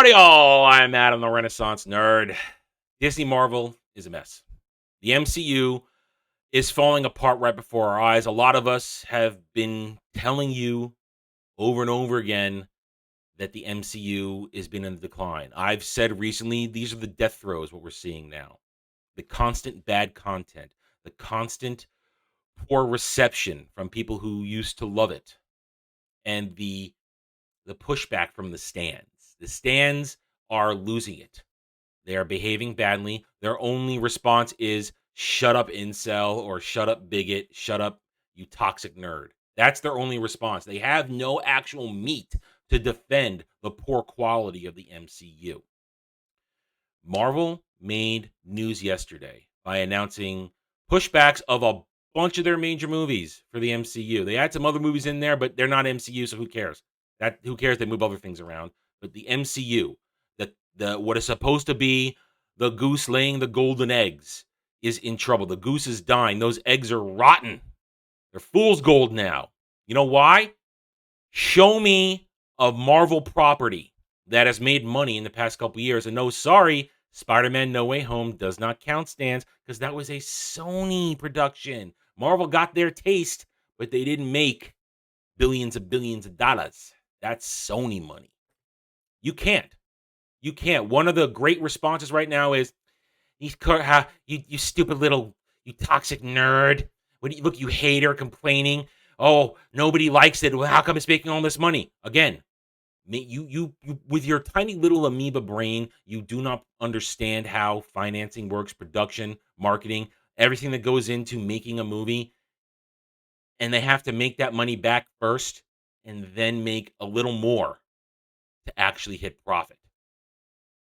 Howdy all, I'm Adam the Renaissance Nerd. Disney Marvel is a mess. The MCU is falling apart right before our eyes. A lot of us have been telling you over and over again that the MCU has been in decline. I've said recently, these are the death throes, what we're seeing now. The constant bad content, the constant poor reception from people who used to love it, and the pushback from the stands. The stands are losing it. They are behaving badly. Their only response is shut up, incel, or shut up, bigot, shut up, you toxic nerd. That's their only response. They have no actual meat to defend the poor quality of the MCU. Marvel made news yesterday by announcing pushbacks of a bunch of their major movies for the MCU. They had some other movies in there, but they're not MCU, so who cares? Who cares? They move other things around. But the MCU, the what is supposed to be the goose laying the golden eggs, is in trouble. The goose is dying. Those eggs are rotten. They're fool's gold now. You know why? Show me a Marvel property that has made money in the past couple years. And no, sorry, Spider-Man No Way Home does not count, stands, because that was a Sony production. Marvel got their taste, but they didn't make billions of dollars. That's Sony money. You can't. You can't. One of the great responses right now is, you stupid little, you toxic nerd. Look, you hater complaining. Oh, nobody likes it. Well, how come it's making all this money? Again, you with your tiny little amoeba brain, you do not understand how financing works, production, marketing, everything that goes into making a movie. And they have to make that money back first and then make a little more to actually hit profit.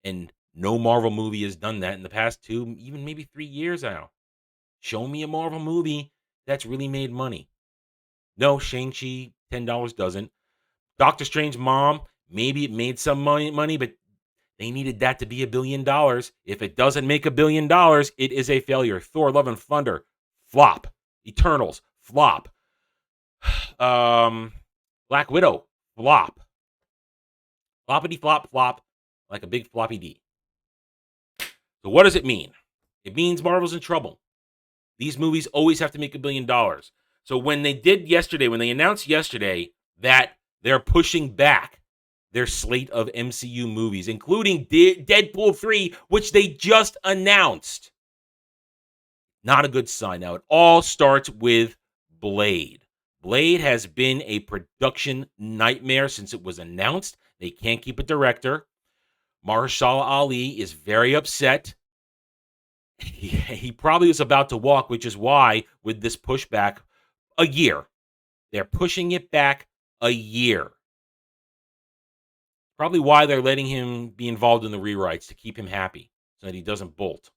And no Marvel movie has done that in the past 2, even maybe 3 years now. Show me a Marvel movie that's really made money. No, Shang-Chi, $10 doesn't. Doctor Strange Mom, maybe it made some money, but they needed that to be $1 billion. If it doesn't make $1 billion, it is a failure. Thor, Love and Thunder, flop. Eternals, flop. Black Widow, flop. Floppity flop flop, like a big floppy D. So what does it mean? It means Marvel's in trouble. These movies always have to make $1 billion. So when they announced yesterday that they're pushing back their slate of MCU movies, including Deadpool 3, which they just announced, not a good sign. Now, it all starts with Blade. Blade has been a production nightmare since it was announced. They can't keep a director. Mahershala Ali is very upset. He probably was about to walk, which is why, with this pushback, a year. They're pushing it back a year. Probably why they're letting him be involved in the rewrites, to keep him happy so that he doesn't bolt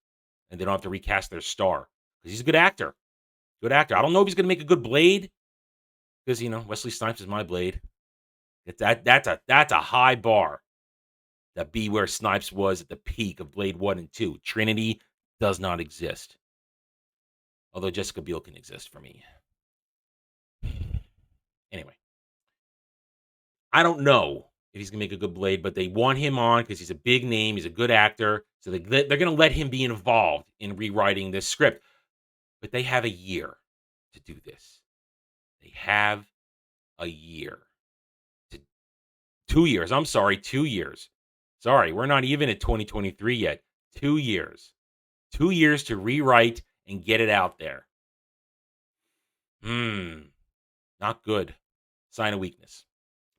and they don't have to recast their star. Because he's a good actor. Good actor. I don't know if he's going to make a good Blade, because, Wesley Snipes is my Blade. That's a high bar to be where Snipes was at the peak of Blade 1 and 2. Trinity does not exist. Although Jessica Biel can exist for me. Anyway. I don't know if he's going to make a good Blade, but they want him on because he's a big name. He's a good actor. So they're going to let him be involved in rewriting this script. But they have a year to do this. They have a year. 2 years. I'm sorry, 2 years. Sorry, we're not even at 2023 yet. 2 years. 2 years to rewrite and get it out there. Not good. Sign of weakness.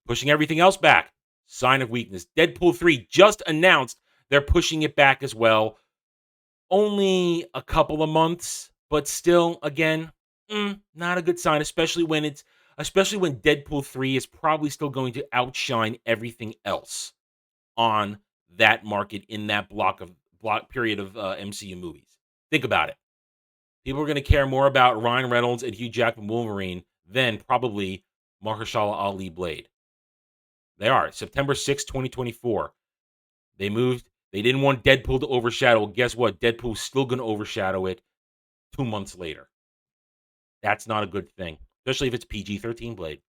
Pushing everything else back. Sign of weakness. Deadpool 3 just announced they're pushing it back as well. Only a couple of months, but still, again, not a good sign, especially when Deadpool 3 is probably still going to outshine everything else on that market in that block period of MCU movies. Think about it. People are going to care more about Ryan Reynolds and Hugh Jackman Wolverine than probably Mahershala Ali Blade. They are. September 6, 2024. They moved. They didn't want Deadpool to overshadow. Guess what? Deadpool's still going to overshadow it 2 months later. That's not a good thing, especially if it's PG-13 Blade.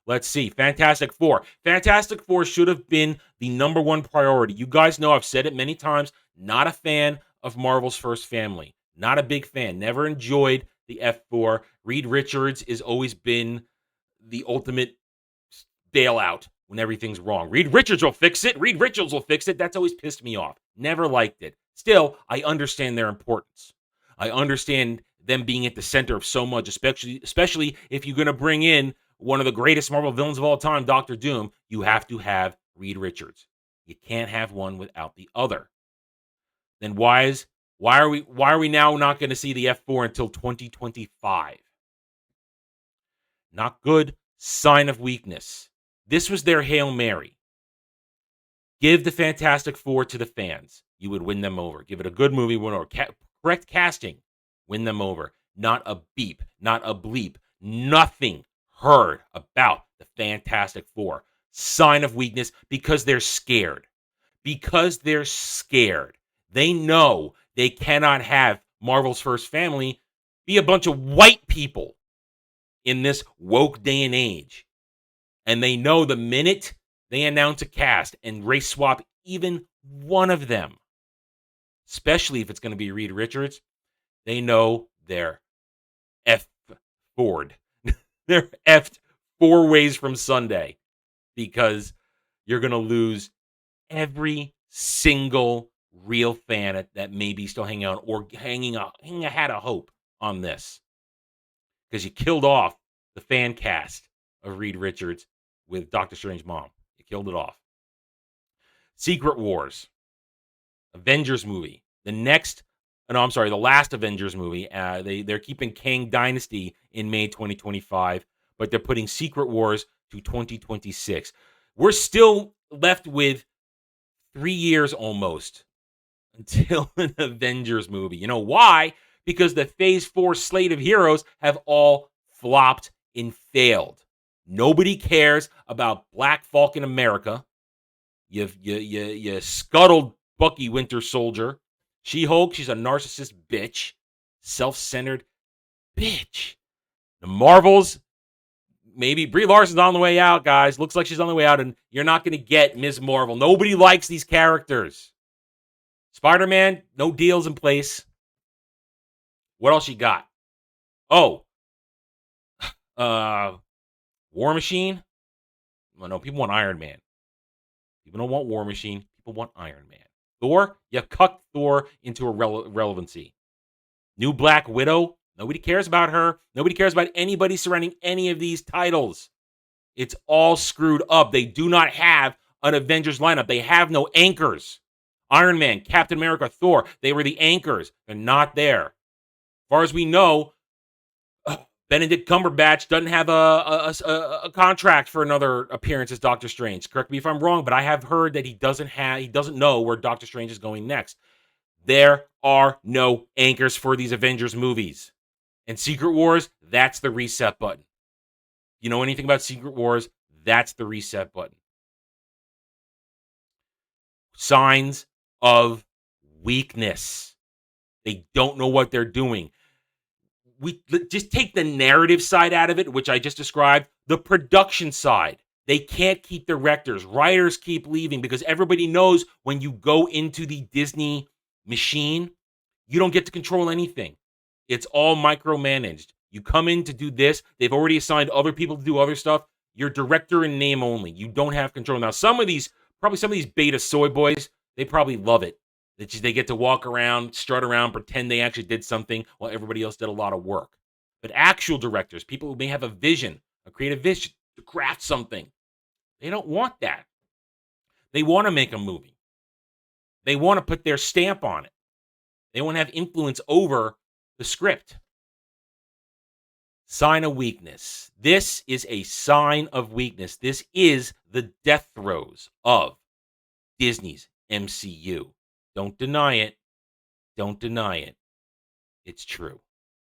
Let's see. Fantastic Four. Fantastic Four should have been the number one priority. You guys know I've said it many times. Not a fan of Marvel's First Family. Not a big fan. Never enjoyed the F4. Reed Richards has always been the ultimate bailout when everything's wrong. Reed Richards will fix it. Reed Richards will fix it. That's always pissed me off. Never liked it. Still, I understand their importance. I understand them being at the center of so much, especially if you're going to bring in one of the greatest Marvel villains of all time, Doctor Doom. You have to have Reed Richards. You can't have one without the other. Then why are we now not going to see the F4 until 2025? Not good. Sign of weakness. This was their Hail Mary. Give the Fantastic Four to the fans. You would win them over. Give it a good movie, win over. Correct casting, win them over. Not a beep, not a bleep. Nothing heard about the Fantastic Four. Sign of weakness because they're scared. Because they're scared. They know they cannot have Marvel's First Family be a bunch of white people in this woke day and age. And they know the minute they announce a cast and race swap even one of them, especially if it's going to be Reed Richards, they know they're F-Ford. They're F'd 4 ways from Sunday because you're going to lose every single real fan that may be still hanging out or hanging a hat of hope on this. Because you killed off the fan cast of Reed Richards with Doctor Strange's mom. You killed it off. Secret Wars. Avengers movie. The last Avengers movie. They're keeping Kang Dynasty in May 2025, but they're putting Secret Wars to 2026. We're still left with 3 years almost until an Avengers movie. You know why? Because the Phase 4 slate of heroes have all flopped and failed. Nobody cares about Black Falcon America. You scuttled Bucky Winter Soldier. She-Hulk, she's a narcissist bitch. Self-centered bitch. The Marvels, maybe Brie Larson's on the way out, guys. Looks like she's on the way out, and you're not going to get Ms. Marvel. Nobody likes these characters. Spider-Man, no deals in place. What else you got? Oh, War Machine? Well, no, people want Iron Man. People don't want War Machine. People want Iron Man. Thor? You cut Thor into irrelevancy. New Black Widow? Nobody cares about her. Nobody cares about anybody surrounding any of these titles. It's all screwed up. They do not have an Avengers lineup. They have no anchors. Iron Man, Captain America, Thor, they were the anchors. They're not there. As far as we know, Benedict Cumberbatch doesn't have a contract for another appearance as Doctor Strange. Correct me if I'm wrong, but I have heard that he doesn't know where Doctor Strange is going next. There are no anchors for these Avengers movies. And Secret Wars, that's the reset button. You know anything about Secret Wars, that's the reset button. Signs of weakness. They don't know what they're doing. We just take the narrative side out of it, which I just described, the production side. They can't keep directors. Writers keep leaving because everybody knows when you go into the Disney machine, you don't get to control anything. It's all micromanaged. You come in to do this. They've already assigned other people to do other stuff. You're director in name only. You don't have control. Now, some of these beta soy boys, they probably love it. They get to walk around, strut around, pretend they actually did something while everybody else did a lot of work. But actual directors, people who may have a vision, a creative vision to craft something, they don't want that. They want to make a movie. They want to put their stamp on it. They want to have influence over the script. Sign of weakness. This is a sign of weakness. This is the death throes of Disney's MCU. Don't deny it. Don't deny it. It's true.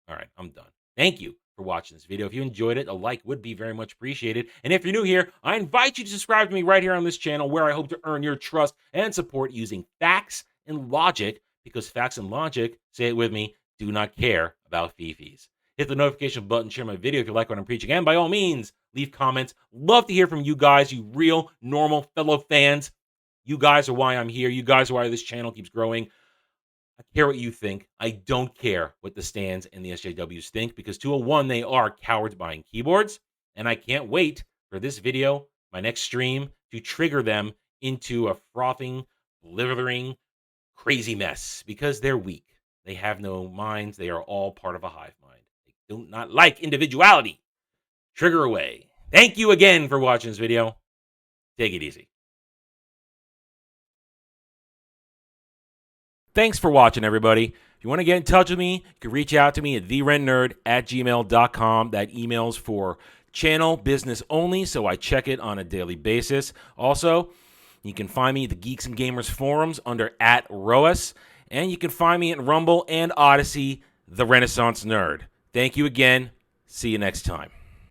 All right, I'm done. Thank you for watching this video. If you enjoyed it, a like would be very much appreciated. And if you're new here, I invite you to subscribe to me right here on this channel where I hope to earn your trust and support using facts and logic, because facts and logic, say it with me, do not care about fifis. Hit the notification button, share my video if you like what I'm preaching, and by all means, leave comments. Love to hear from you guys, you real, normal fellow fans. You guys are why I'm here. You guys are why this channel keeps growing. I care what you think. I don't care what the stands and the SJWs think, because 201, they are cowards behind keyboards. And I can't wait for this video, my next stream, to trigger them into a frothing, blithering, crazy mess, because they're weak. They have no minds. They are all part of a hive mind. They do not like individuality. Trigger away. Thank you again for watching this video. Take it easy. Thanks for watching, everybody. If you want to get in touch with me, you can reach out to me at therentnerd@gmail.com. That email's for channel business only, so I check it on a daily basis. Also, you can find me at the Geeks and Gamers forums under @ROAS, and you can find me at Rumble and Odyssey, The Renaissance Nerd. Thank you again. See you next time.